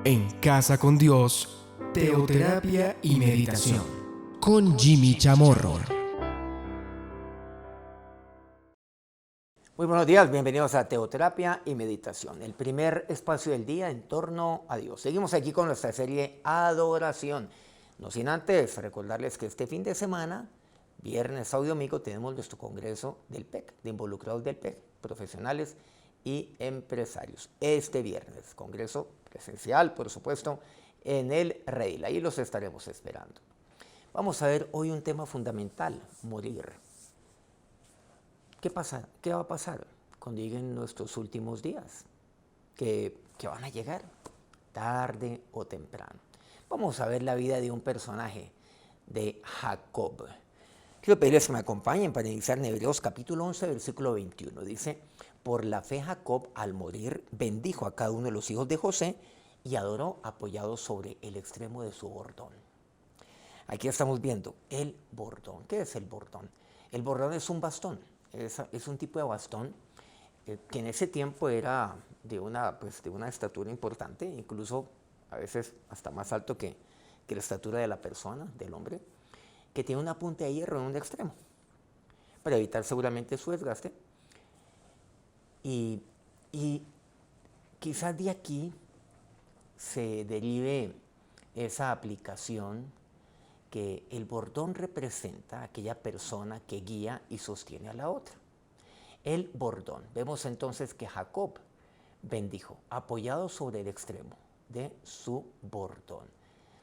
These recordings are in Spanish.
En Casa con Dios, teoterapia y meditación, con Jimmy Chamorro. Muy buenos días, bienvenidos a Teoterapia y Meditación, el primer espacio del día en torno a Dios. Seguimos aquí con nuestra serie Adoración. No sin antes recordarles que este fin de semana, viernes, sábado y domingo, tenemos nuestro congreso del PEC, de involucrados del PEC, profesionales y empresarios. Este viernes, congreso presencial, por supuesto, en el Redil. Ahí los estaremos esperando. Vamos a ver hoy un tema fundamental, morir. ¿Qué pasa? ¿Qué va a pasar cuando lleguen nuestros últimos días? Que van a llegar tarde o temprano. Vamos a ver la vida de un personaje, de Jacob. Quiero pedirles que me acompañen para iniciar en Hebreos capítulo 11, versículo 21. Dice, por la fe Jacob al morir bendijo a cada uno de los hijos de José y adoró apoyado sobre el extremo de su bordón. Aquí estamos viendo el bordón. ¿Qué es el bordón? El bordón es un bastón. Es un tipo de bastón que en ese tiempo era de una estatura importante, incluso a veces hasta más alto que la estatura de la persona, del hombre, que tiene una punta de hierro en un extremo, para evitar seguramente su desgaste. Y quizás de aquí se derive esa aplicación que el bordón representa a aquella persona que guía y sostiene a la otra. El bordón. Vemos entonces que Jacob bendijo, apoyado sobre el extremo de su bordón.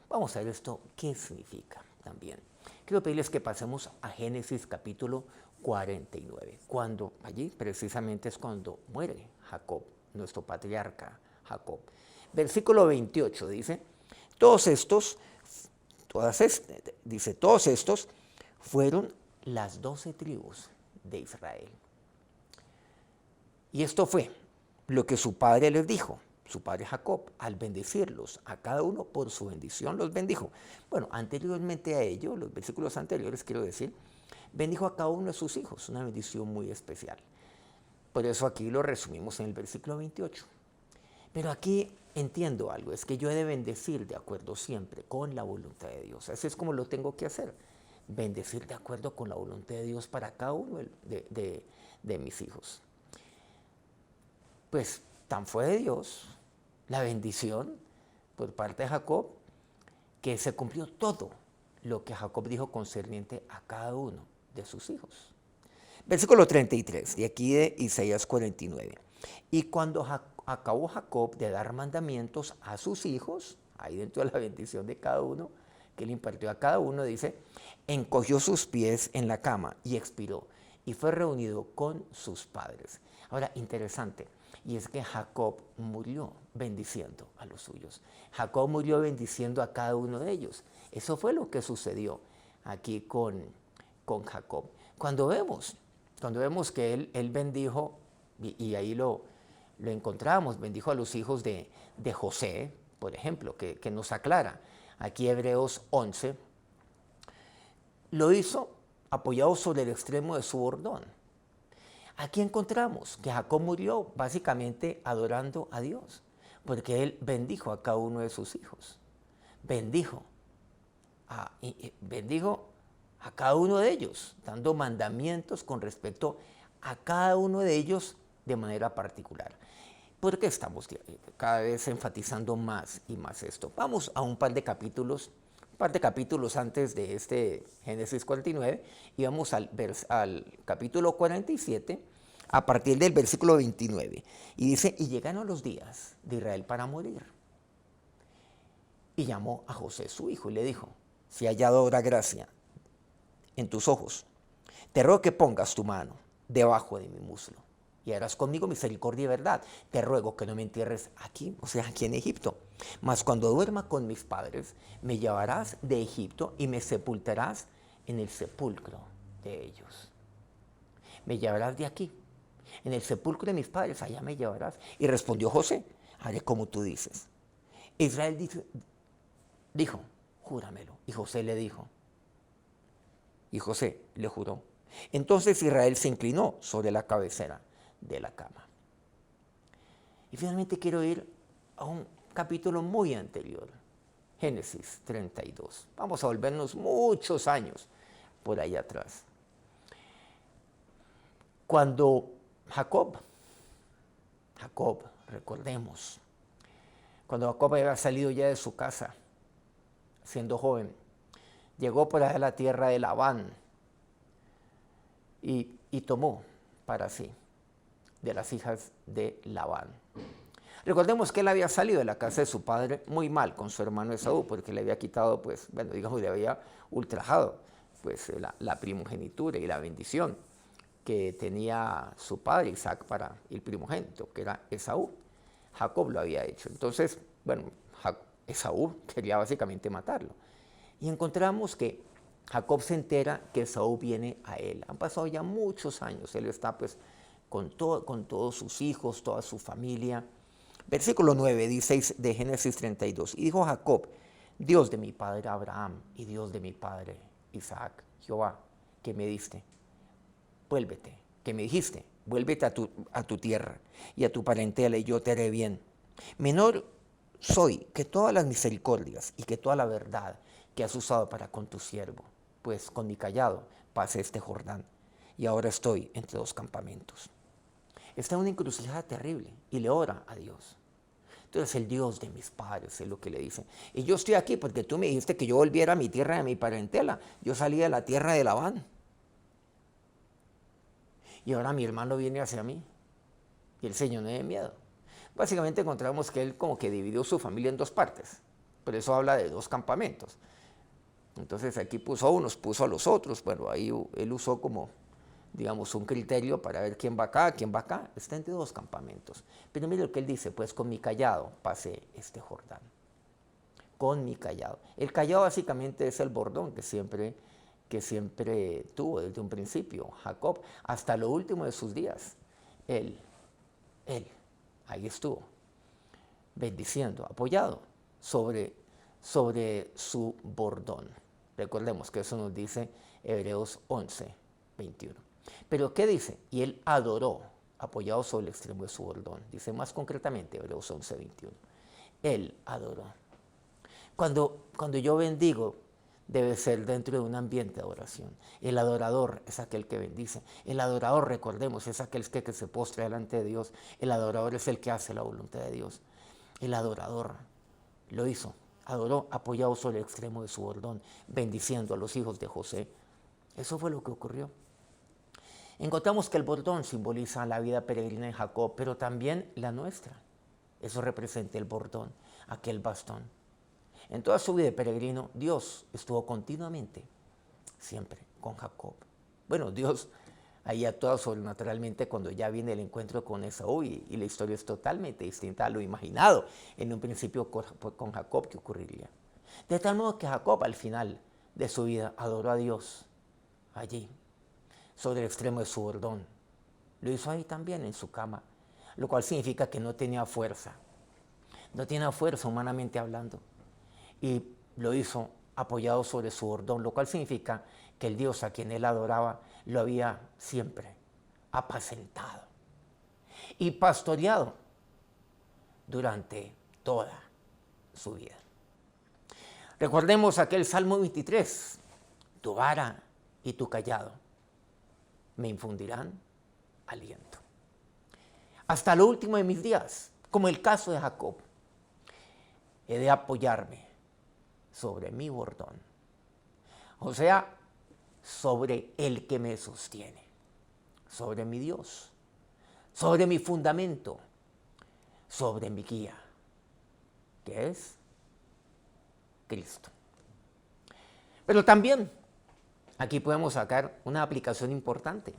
Vamos a ver esto, ¿qué significa también? Quiero pedirles que pasemos a Génesis capítulo 49, cuando allí precisamente es cuando muere Jacob, nuestro patriarca Jacob. Versículo 28 dice, todos estos fueron las 12 tribus de Israel. Y esto fue lo que su padre les dijo, su padre Jacob, al bendecirlos, a cada uno por su bendición los bendijo. Bueno, anteriormente a ello, los versículos anteriores, quiero decir, bendijo a cada uno de sus hijos, una bendición muy especial. Por eso aquí lo resumimos en el versículo 28. Pero aquí entiendo algo, es que yo he de bendecir de acuerdo siempre con la voluntad de Dios. Así es como lo tengo que hacer, bendecir de acuerdo con la voluntad de Dios para cada uno de mis hijos. Pues tan fue de Dios la bendición por parte de Jacob, que se cumplió todo lo que Jacob dijo concerniente a cada uno de sus hijos. Versículo 33, de aquí de Isaías 49. Y cuando acabó Jacob de dar mandamientos a sus hijos, ahí dentro de la bendición de cada uno, que le impartió a cada uno, dice, encogió sus pies en la cama y expiró, y fue reunido con sus padres. Ahora, interesante, y es que Jacob murió bendiciendo a los suyos. Jacob murió bendiciendo a cada uno de ellos. Eso fue lo que sucedió aquí con Jacob. Cuando vemos que él bendijo, y ahí lo encontramos, bendijo a los hijos de José, por ejemplo, que nos aclara. Aquí Hebreos 11, lo hizo apoyado sobre el extremo de su bordón. Aquí encontramos que Jacob murió básicamente adorando a Dios, porque él bendijo a cada uno de sus hijos. Bendijo a cada uno de ellos, dando mandamientos con respecto a cada uno de ellos de manera particular. ¿Por qué estamos cada vez enfatizando más y más esto? Vamos a un par de capítulos antes de este Génesis 49 y vamos al capítulo 47 a partir del versículo 29. Y dice, y llegaron los días de Israel para morir. Y llamó a José su hijo y le dijo, si he hallado ahora gracia en tus ojos, te ruego que pongas tu mano debajo de mi muslo y harás conmigo misericordia y verdad. Te ruego que no me entierres aquí, o sea, aquí en Egipto. Mas cuando duerma con mis padres, me llevarás de Egipto y me sepultarás en el sepulcro de ellos. Me llevarás de aquí, en el sepulcro de mis padres, allá me llevarás. Y respondió José, haré como tú dices. Israel dijo, júramelo. Y José le dijo, y José le juró. Entonces Israel se inclinó sobre la cabecera de la cama. Y finalmente quiero ir a un capítulo muy anterior, Génesis 32. Vamos a volvernos muchos años por ahí atrás. Cuando Jacob, recordemos, cuando Jacob había salido ya de su casa, siendo joven, llegó por allá a la tierra de Labán y tomó para sí de las hijas de Labán. Recordemos que él había salido de la casa de su padre muy mal con su hermano Esaú, porque le había quitado, le había ultrajado la primogenitura y la bendición que tenía su padre Isaac para el primogénito, que era Esaú. Jacob lo había hecho. Entonces, Esaú quería básicamente matarlo. Y encontramos que Jacob se entera que Esaú viene a él. Han pasado ya muchos años. Él está con todos sus hijos, toda su familia. Versículo 9, 16 de Génesis 32. Y dijo Jacob: Dios de mi padre Abraham y Dios de mi padre Isaac, Jehová, que me diste, vuélvete, que me dijiste, vuélvete a tu tierra y a tu parentela y yo te haré bien. Menor soy que todas las misericordias y que toda la verdad que has usado para con tu siervo, pues con mi cayado pasé este Jordán y ahora estoy entre dos campamentos. Está en una encrucijada terrible y le ora a Dios. Entonces el Dios de mis padres es lo que le dice. Y yo estoy aquí porque tú me dijiste que yo volviera a mi tierra y a mi parentela. Yo salí de la tierra de Labán. Y ahora mi hermano viene hacia mí. Y el Señor no tiene miedo. Básicamente encontramos que él como que dividió su familia en dos partes. Por eso habla de dos campamentos. Entonces aquí puso a unos, puso a los otros. Bueno, ahí él usó como, digamos, un criterio para ver quién va acá, quién va acá. Está entre dos campamentos. Pero mire lo que él dice: pues con mi cayado pasé este Jordán. Con mi cayado. El cayado básicamente es el bordón que siempre tuvo desde un principio Jacob, hasta lo último de sus días. Él, ahí estuvo, bendiciendo, apoyado sobre su bordón. Recordemos que eso nos dice Hebreos 11, 21. Pero ¿qué dice? Y él adoró, apoyado sobre el extremo de su bordón. Dice más concretamente Hebreos 11, 21. Él adoró. Cuando yo bendigo, debe ser dentro de un ambiente de adoración. El adorador es aquel que bendice. El adorador, recordemos, es aquel que se postra delante de Dios. El adorador es el que hace la voluntad de Dios. El adorador lo hizo. Adoró apoyado sobre el extremo de su bordón, bendiciendo a los hijos de José. Eso fue lo que ocurrió. Encontramos que el bordón simboliza la vida peregrina de Jacob, pero también la nuestra. Eso representa el bordón, aquel bastón. En toda su vida de peregrino, Dios estuvo continuamente, siempre, con Jacob. Bueno, Dios ahí actúa sobrenaturalmente cuando ya viene el encuentro con Esaú y la historia es totalmente distinta a lo imaginado en un principio con Jacob que ocurriría. De tal modo que Jacob al final de su vida adoró a Dios allí, sobre el extremo de su bordón. Lo hizo ahí también en su cama, lo cual significa que no tenía fuerza. No tenía fuerza humanamente hablando. Y lo hizo apoyado sobre su bordón, lo cual significa que el Dios a quien él adoraba lo había siempre apacentado y pastoreado durante toda su vida. Recordemos aquel Salmo 23, tu vara y tu cayado me infundirán aliento. Hasta lo último de mis días, como el caso de Jacob, he de apoyarme sobre mi bordón, o sea, sobre el que me sostiene, sobre mi Dios, sobre mi fundamento, sobre mi guía, que es Cristo. Pero también aquí podemos sacar una aplicación importante,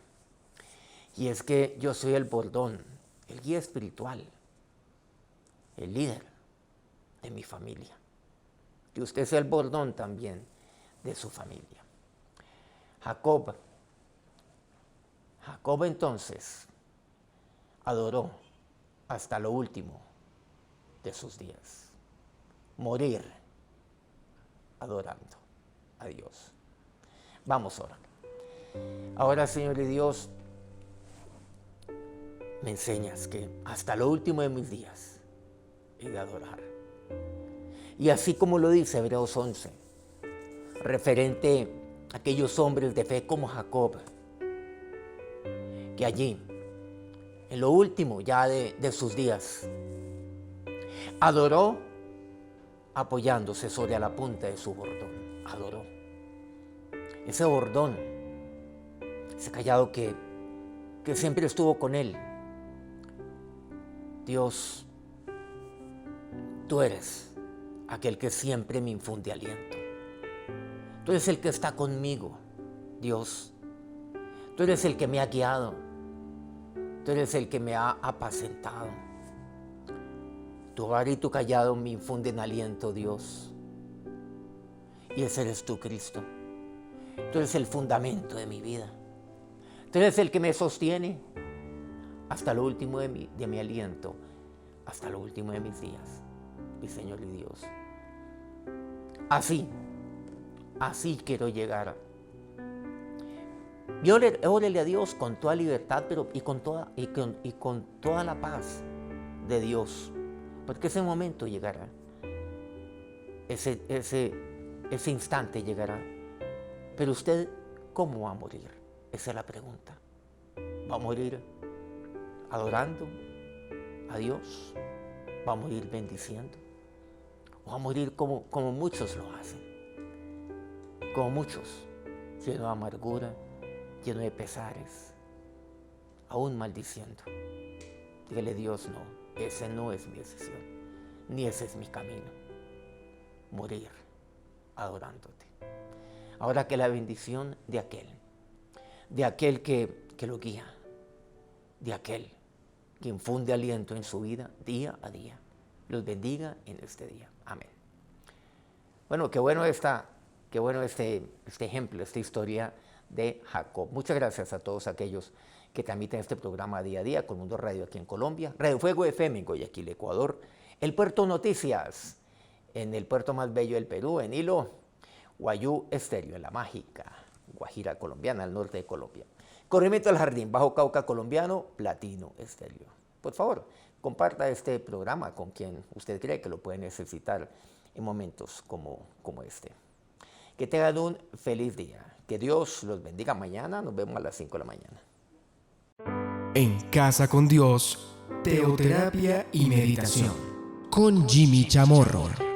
y es que yo soy el bordón, el guía espiritual, el líder de mi familia. Que usted sea el bordón también de su familia. Jacob entonces adoró hasta lo último de sus días. Morir adorando a Dios. Vamos ahora. Ahora, Señor y Dios, me enseñas que hasta lo último de mis días he de adorar Y así como lo dice Hebreos 11, referente a aquellos hombres de fe como Jacob, que allí, en lo último ya de sus días, adoró apoyándose sobre la punta de su bordón. Adoró. Ese bordón, ese cayado que siempre estuvo con él. Dios, tú eres aquel que siempre me infunde aliento. Tú eres el que está conmigo, Dios. Tú eres el que me ha guiado. Tú eres el que me ha apacentado. Tu vara y tu cayado me infunden aliento, Dios. Y ese eres tú, Cristo. Tú eres el fundamento de mi vida. Tú eres el que me sostiene hasta lo último de mi aliento, hasta lo último de mis días, mi Señor y Dios. Así quiero llegar. Y órele a Dios con toda libertad, pero y con toda la paz de Dios, porque ese momento llegará, ese instante llegará. Pero usted, ¿cómo va a morir? Esa es la pregunta. ¿Va a morir adorando a Dios? ¿Va a morir bendiciendo? ¿O va a morir como muchos lo hacen? Como muchos, lleno de amargura, lleno de pesares, aún maldiciendo. Dígale, Dios, no, ese no es mi decisión, ni ese es mi camino. Morir adorándote. Ahora que la bendición de aquel que lo guía, de aquel que infunde aliento en su vida día a día, los bendiga en este día. Amén. Bueno, qué bueno este ejemplo, esta historia de Jacob. Muchas gracias a todos aquellos que transmiten este programa día a día con Mundo Radio aquí en Colombia, Radio Fuego FM en Guayaquil, Ecuador, el Puerto Noticias en el puerto más bello del Perú, en Hilo, Guayú Estéreo, en la mágica Guajira colombiana, al norte de Colombia. Corrimiento del Jardín, Bajo Cauca colombiano, Platino Estéreo. Por favor, comparta este programa con quien usted cree que lo puede necesitar en momentos como este. Que tengan un feliz día. Que Dios los bendiga. Mañana nos vemos a las 5 de la mañana. En Casa con Dios, teoterapia y meditación con Jimmy Chamorro.